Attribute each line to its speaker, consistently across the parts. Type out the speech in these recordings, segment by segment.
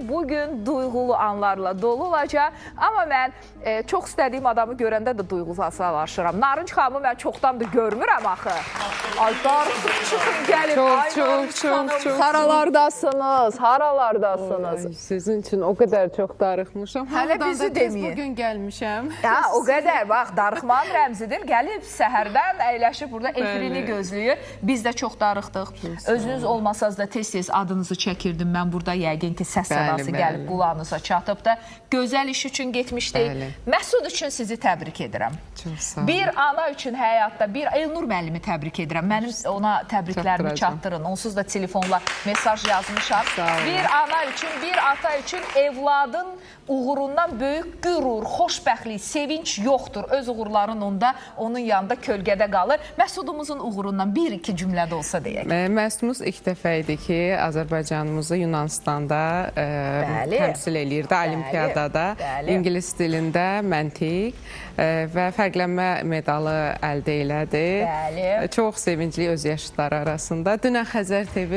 Speaker 1: Bugün duyğulu anlarla dolu olacaq, amma mən çox istədiyim adamı görəndə də duyğusallaşıram. Narınc xanımı mən çoxdandır görmürəm axı. Ay, darıxıb çıxın gəlin.
Speaker 2: Çox.
Speaker 1: Haralardasınız?
Speaker 2: Ay, sizin üçün o qədər çox darıxmışam.
Speaker 1: Hələ bizi deməyin.
Speaker 2: Bugün gəlmişəm.
Speaker 1: Ya, o qədər, bax, darıxmanın rəmzidir. Gəlib səhərdən əyləşib burada efirini gözləyir. Biz də çox darıxdıq. Özünüz olmasaz da tez-tez adınızı çəkirdim. Mən burada yəqin ki, səs sədası gəlib qulağınıza çatıb da. Gözəl iş üçün getmişdik. Məsud üçün sizi təbrik edirəm.
Speaker 2: Çox sağ olun.
Speaker 1: Bir ana üçün həyatda, bir Elnur müəllimi təbrik edirəm. Mənim ona təbriklərimi çatdırın. Onsuz da telefonla mesaj yazmışam. Bir ana üçün, bir ata üçün evladın uğurundan böyük qürur, xoşbəxtlik, sevinç yoxdur. Öz uğurların onda, onun yanında kölgədə qalır. Məsudumuzun uğurundan bir-iki cümlədə olsa deyək.
Speaker 2: Məsudumuz ilk dəfə idi ki, Azərbaycanımızı Yunanistanda təmsil eləyirdi, olimpiyadada. İngilis dilində məntiq və fərqlənmə medalı əldə elədi. Çox sevincli öz yaşıtları arasında. Dünən Xəzər TV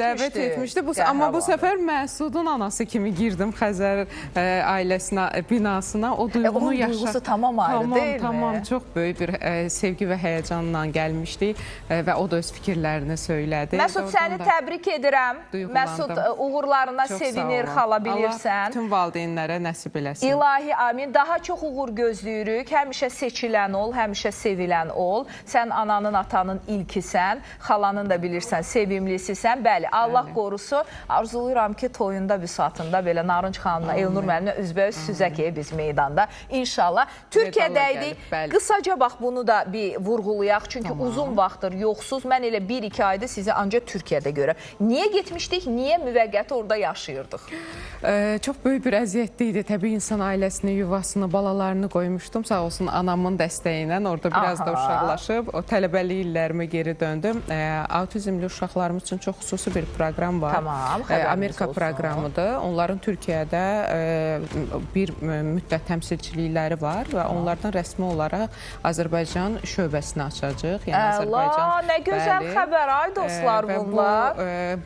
Speaker 2: dəvət etmişdi. Amma bu səfər Məsudun anası kimi girdim Xəzər ailəsinə, binasına. O duyğunu yaşadı.
Speaker 1: Onun duyğusu tamam ayrı deyil mi?
Speaker 2: Tamam, çox böyük bir sevgi və həyəcanla gəlmişdi və o da öz fikirlərini söylədi.
Speaker 1: Məsud, səni təbrik edirəm. Məsud, uğurlarına sevinir, xala bilirsən.
Speaker 2: Allah bütün valideynlərə nəsib eləsin.
Speaker 1: İlahi amin. Daha çox uğur gözləyirik. Həmişə seçilən ol, həmişə sevilən ol. Sən ananın, atanın ilkisən, xalanın da bilirsən, sevimlisisən. Bəli, Allah qorusun. Arzulayıram ki, toyunda bir saatında belə Narınc xanımla, Elnur müəllimlə üzbəüz süzək biz meydanda. İnşallah. Türkiyədəydik. Qısaca bax, bunu da bir vurğulayaq. Çünki uzun vaxtdır yoxsuz. Mən elə 1-2 ayda sizi ancaq Türkiyədə görürəm. Niyə getmişdik? Niyə müvəqqəti orada yaşayırdıq?
Speaker 2: Çox böyük bir əziyyətli idi. Təbii insan ailəsini, yuvasını, balalarını qoymuşdum. Sağ olsun anamın dəstəyi ilə orada biraz da uşaqlaşıb. O tələbəlik illərimə geri döndüm. Autizmli uşaqlarımız üçün çox xüsusi bir proqram var. Amerika proqramıdır. Onların Türkiyədə bir müddət təmsilçilikləri var və onlardan rəsmi olaraq Azərbaycan şöbəsini açacaq.
Speaker 1: Nə gözəl xəbər, ay dostlar bunlar.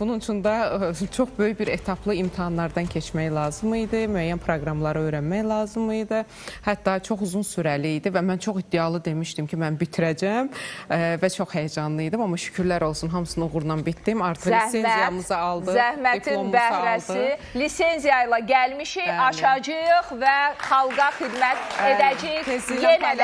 Speaker 2: Bunun üçün də çox böyük bir etaplı imtahanlardan keçmək lazım idi. Müəyyən proqramları öyrənmək lazım idi. Hətta çox uzun sürəli idi və mən çox iddialı demişdim ki, mən bitirəcəm və çox həyəcanlı idim. Amma şükürlər olsun, hamısını uğurla bitdim. Artıq lisenziyamızı aldıq,
Speaker 1: zəhmətin bəhrəsi. Lisenziya ilə gəlmişik, açacağıq və xalqa xidmət edəcəyik. Yenə də